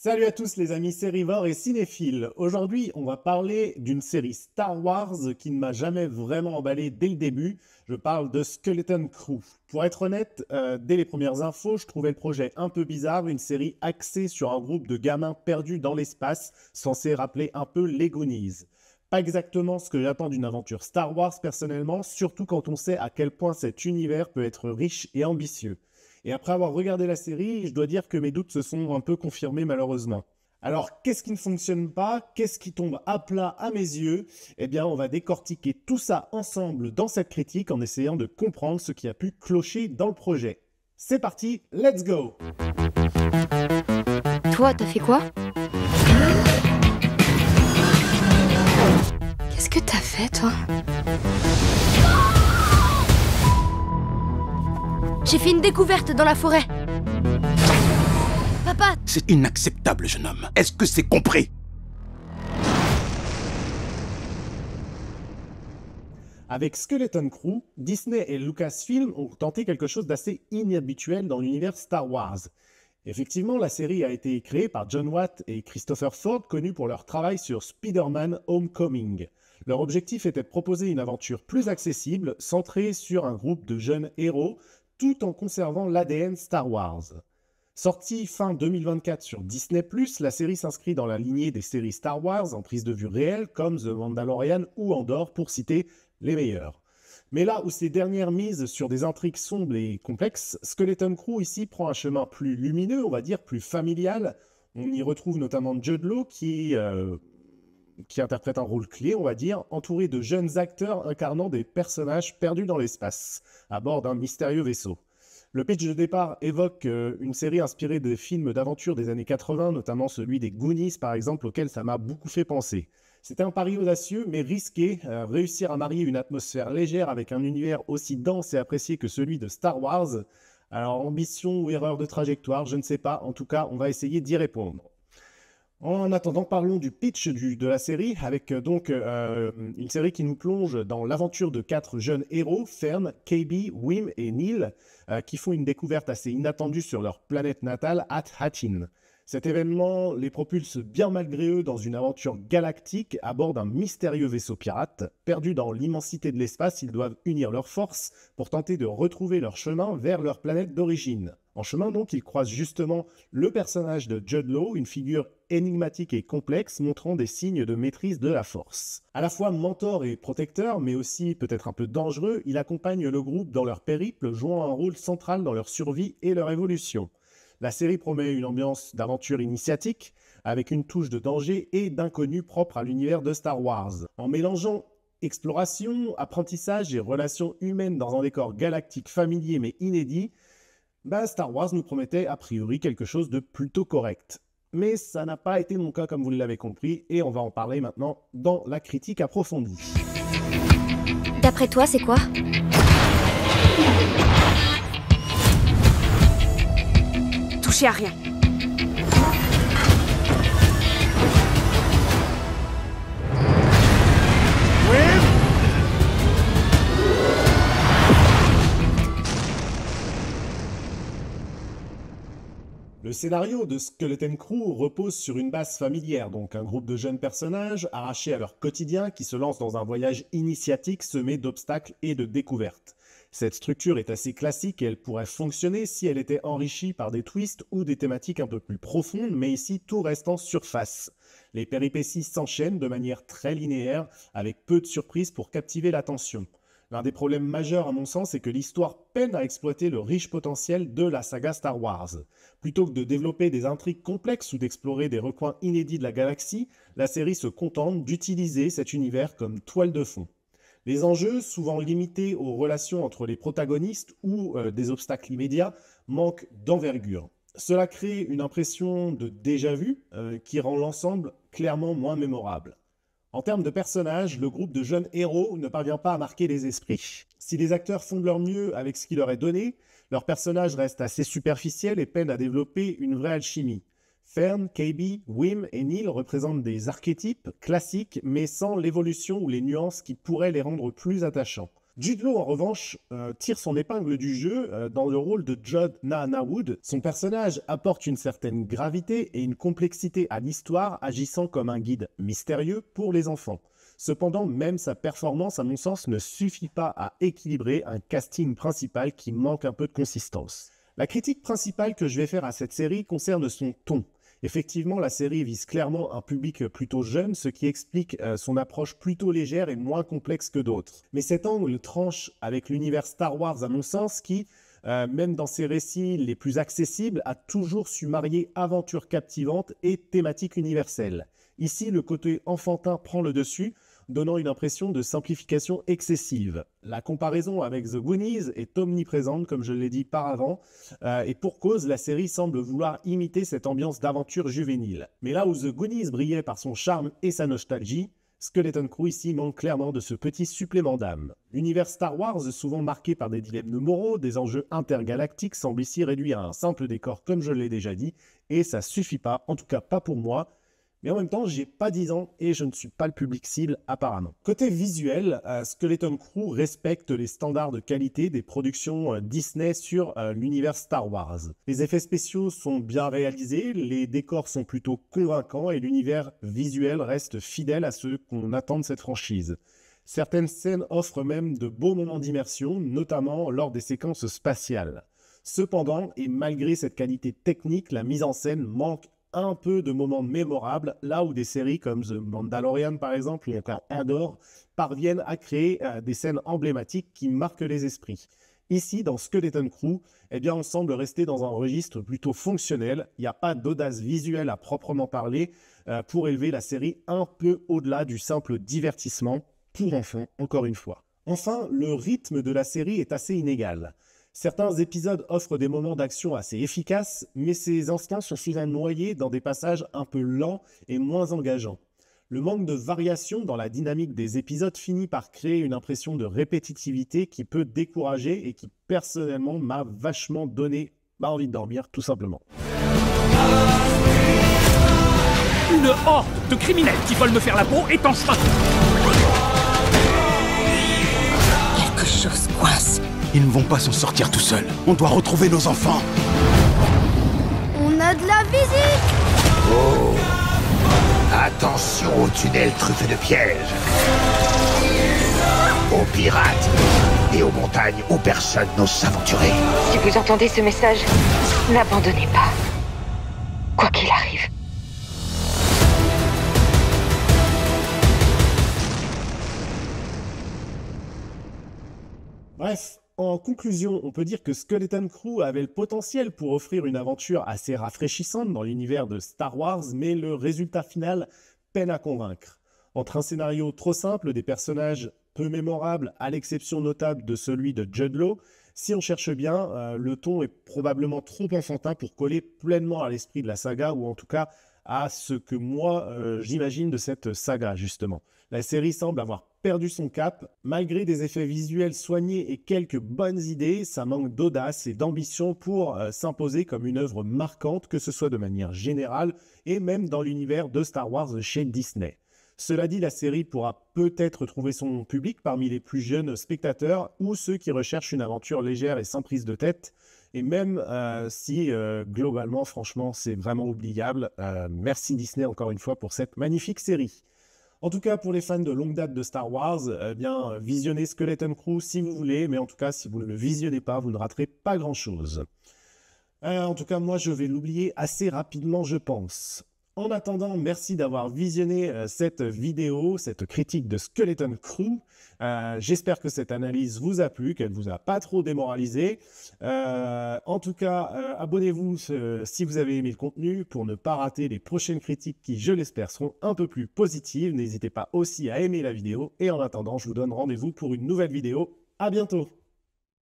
Salut à tous les amis sérivores et cinéphiles. Aujourd'hui, on va parler d'une série Star Wars qui ne m'a jamais vraiment emballé dès le début. Je parle de Skeleton Crew. Pour être honnête, dès les premières infos, je trouvais le projet un peu bizarre, une série axée sur un groupe de gamins perdus dans l'espace, censé rappeler un peu les Goonies. Pas exactement ce que j'attends d'une aventure Star Wars personnellement, surtout quand on sait à quel point cet univers peut être riche et ambitieux. Et après avoir regardé la série, je dois dire que mes doutes se sont un peu confirmés malheureusement. Alors, qu'est-ce qui ne fonctionne pas? Qu'est-ce qui tombe à plat à mes yeux? Eh bien, on va décortiquer tout ça ensemble dans cette critique en essayant de comprendre ce qui a pu clocher dans le projet. C'est parti, let's go! Toi, t'as fait quoi? Qu'est-ce que t'as fait, toi? J'ai fait une découverte dans la forêt. Papa! C'est inacceptable, jeune homme. Est-ce que c'est compris? Avec Skeleton Crew, Disney et Lucasfilm ont tenté quelque chose d'assez inhabituel dans l'univers Star Wars. Effectivement, la série a été créée par John Watt et Christopher Ford, connus pour leur travail sur Spider-Man Homecoming. Leur objectif était de proposer une aventure plus accessible, centrée sur un groupe de jeunes héros, tout en conservant l'ADN Star Wars. Sortie fin 2024 sur Disney+, la série s'inscrit dans la lignée des séries Star Wars en prise de vue réelle, comme The Mandalorian ou Andor, pour citer les meilleurs. Mais là où ces dernières misent sur des intrigues sombres et complexes, Skeleton Crew ici prend un chemin plus lumineux, on va dire, plus familial. On y retrouve notamment Jude Law qui interprète un rôle clé, on va dire, entouré de jeunes acteurs incarnant des personnages perdus dans l'espace, à bord d'un mystérieux vaisseau. Le pitch de départ évoque une série inspirée des films d'aventure des années 80, notamment celui des Goonies par exemple, auquel ça m'a beaucoup fait penser. C'était un pari audacieux mais risqué, réussir à marier une atmosphère légère avec un univers aussi dense et apprécié que celui de Star Wars. Alors ambition ou erreur de trajectoire, je ne sais pas, en tout cas on va essayer d'y répondre. En attendant, parlons du pitch de la série, avec une série qui nous plonge dans l'aventure de 4 jeunes héros, Fern, KB, Wim et Neil, qui font une découverte assez inattendue sur leur planète natale, Hat-Hatchin. Cet événement les propulse bien malgré eux dans une aventure galactique à bord d'un mystérieux vaisseau pirate. Perdus dans l'immensité de l'espace, ils doivent unir leurs forces pour tenter de retrouver leur chemin vers leur planète d'origine. En chemin donc, ils croisent justement le personnage de Jude Law, une figure énigmatique et complexe montrant des signes de maîtrise de la force. À la fois mentor et protecteur, mais aussi peut-être un peu dangereux, il accompagne le groupe dans leur périple, jouant un rôle central dans leur survie et leur évolution. La série promet une ambiance d'aventure initiatique, avec une touche de danger et d'inconnu propre à l'univers de Star Wars. En mélangeant exploration, apprentissage et relations humaines dans un décor galactique familier mais inédit, Star Wars nous promettait a priori quelque chose de plutôt correct. Mais ça n'a pas été mon cas comme vous l'avez compris, et on va en parler maintenant dans la critique approfondie. D'après toi, c'est quoi? Touchez à rien. Le scénario de Skeleton Crew repose sur une base familière, donc un groupe de jeunes personnages arrachés à leur quotidien qui se lancent dans un voyage initiatique semé d'obstacles et de découvertes. Cette structure est assez classique et elle pourrait fonctionner si elle était enrichie par des twists ou des thématiques un peu plus profondes, mais ici tout reste en surface. Les péripéties s'enchaînent de manière très linéaire, avec peu de surprises pour captiver l'attention. L'un des problèmes majeurs à mon sens, c'est que l'histoire peine à exploiter le riche potentiel de la saga Star Wars. Plutôt que de développer des intrigues complexes ou d'explorer des recoins inédits de la galaxie, la série se contente d'utiliser cet univers comme toile de fond. Les enjeux, souvent limités aux relations entre les protagonistes ou des obstacles immédiats, manquent d'envergure. Cela crée une impression de déjà-vu qui rend l'ensemble clairement moins mémorable. En termes de personnages, le groupe de jeunes héros ne parvient pas à marquer les esprits. Si les acteurs font de leur mieux avec ce qui leur est donné, leurs personnages restent assez superficiels et peinent à développer une vraie alchimie. Fern, KB, Wim et Neil représentent des archétypes classiques, mais sans l'évolution ou les nuances qui pourraient les rendre plus attachants. Jude Law, en revanche, tire son épingle du jeu dans le rôle de Judd Naanawood. Son personnage apporte une certaine gravité et une complexité à l'histoire, agissant comme un guide mystérieux pour les enfants. Cependant, même sa performance, à mon sens, ne suffit pas à équilibrer un casting principal qui manque un peu de consistance. La critique principale que je vais faire à cette série concerne son ton. Effectivement, la série vise clairement un public plutôt jeune, ce qui explique son approche plutôt légère et moins complexe que d'autres. Mais cet angle tranche avec l'univers Star Wars, à mon sens, qui, même dans ses récits les plus accessibles, a toujours su marier aventure captivante et thématique universelle. Ici, le côté enfantin prend le dessus, donnant une impression de simplification excessive. La comparaison avec The Goonies est omniprésente, comme je l'ai dit par avant, et pour cause, la série semble vouloir imiter cette ambiance d'aventure juvénile. Mais là où The Goonies brillait par son charme et sa nostalgie, Skeleton Crew ici manque clairement de ce petit supplément d'âme. L'univers Star Wars, souvent marqué par des dilemmes moraux, des enjeux intergalactiques, semble ici réduit à un simple décor, comme je l'ai déjà dit, et ça suffit pas, en tout cas pas pour moi. Mais en même temps, j'ai pas 10 ans et je ne suis pas le public cible apparemment. Côté visuel, Skeleton Crew respecte les standards de qualité des productions Disney sur l'univers Star Wars. Les effets spéciaux sont bien réalisés, les décors sont plutôt convaincants et l'univers visuel reste fidèle à ce qu'on attend de cette franchise. Certaines scènes offrent même de beaux moments d'immersion, notamment lors des séquences spatiales. Cependant, et malgré cette qualité technique, la mise en scène manque un peu de moments mémorables, là où des séries comme The Mandalorian par exemple, ou encore Andor, parviennent à créer des scènes emblématiques qui marquent les esprits. Ici, dans Skeleton Crew, eh bien, on semble rester dans un registre plutôt fonctionnel, il n'y a pas d'audace visuelle à proprement parler pour élever la série un peu au-delà du simple divertissement pour enfants, encore une fois. Enfin, le rythme de la série est assez inégal. Certains épisodes offrent des moments d'action assez efficaces, mais ces instants sont souvent noyés dans des passages un peu lents et moins engageants. Le manque de variation dans la dynamique des épisodes finit par créer une impression de répétitivité qui peut décourager et qui, personnellement, m'a vachement donné envie de dormir, tout simplement. Une horde de criminels qui veulent me faire la peau est en chemin. Quelque chose coince. Ils ne vont pas s'en sortir tout seuls. On doit retrouver nos enfants. On a de la visite! Oh! Attention aux tunnels truffés de pièges. Aux pirates et aux montagnes où personne n'ose s'aventurer. Si vous entendez ce message, n'abandonnez pas. Quoi qu'il arrive. Bref, en conclusion, on peut dire que Skeleton Crew avait le potentiel pour offrir une aventure assez rafraîchissante dans l'univers de Star Wars, mais le résultat final peine à convaincre. Entre un scénario trop simple, des personnages peu mémorables, à l'exception notable de celui de Jude Law, si on cherche bien, le ton est probablement trop enfantin pour coller pleinement à l'esprit de la saga, ou en tout cas à ce que moi j'imagine de cette saga justement. La série semble avoir perdu son cap, malgré des effets visuels soignés et quelques bonnes idées, ça manque d'audace et d'ambition pour s'imposer comme une œuvre marquante, que ce soit de manière générale et même dans l'univers de Star Wars chez Disney. Cela dit, la série pourra peut-être trouver son public parmi les plus jeunes spectateurs ou ceux qui recherchent une aventure légère et sans prise de tête. Et même si globalement, franchement, c'est vraiment oubliable. Merci Disney encore une fois pour cette magnifique série. En tout cas, pour les fans de longue date de Star Wars, bien visionnez Skeleton Crew si vous voulez, mais en tout cas, si vous ne le visionnez pas, vous ne raterez pas grand-chose. En tout cas, moi, je vais l'oublier assez rapidement, je pense. En attendant, merci d'avoir visionné cette vidéo, cette critique de Skeleton Crew. J'espère que cette analyse vous a plu, qu'elle vous a pas trop démoralisé. En tout cas, abonnez-vous si vous avez aimé le contenu pour ne pas rater les prochaines critiques qui, je l'espère, seront un peu plus positives. N'hésitez pas aussi à aimer la vidéo. Et en attendant, je vous donne rendez-vous pour une nouvelle vidéo. À bientôt!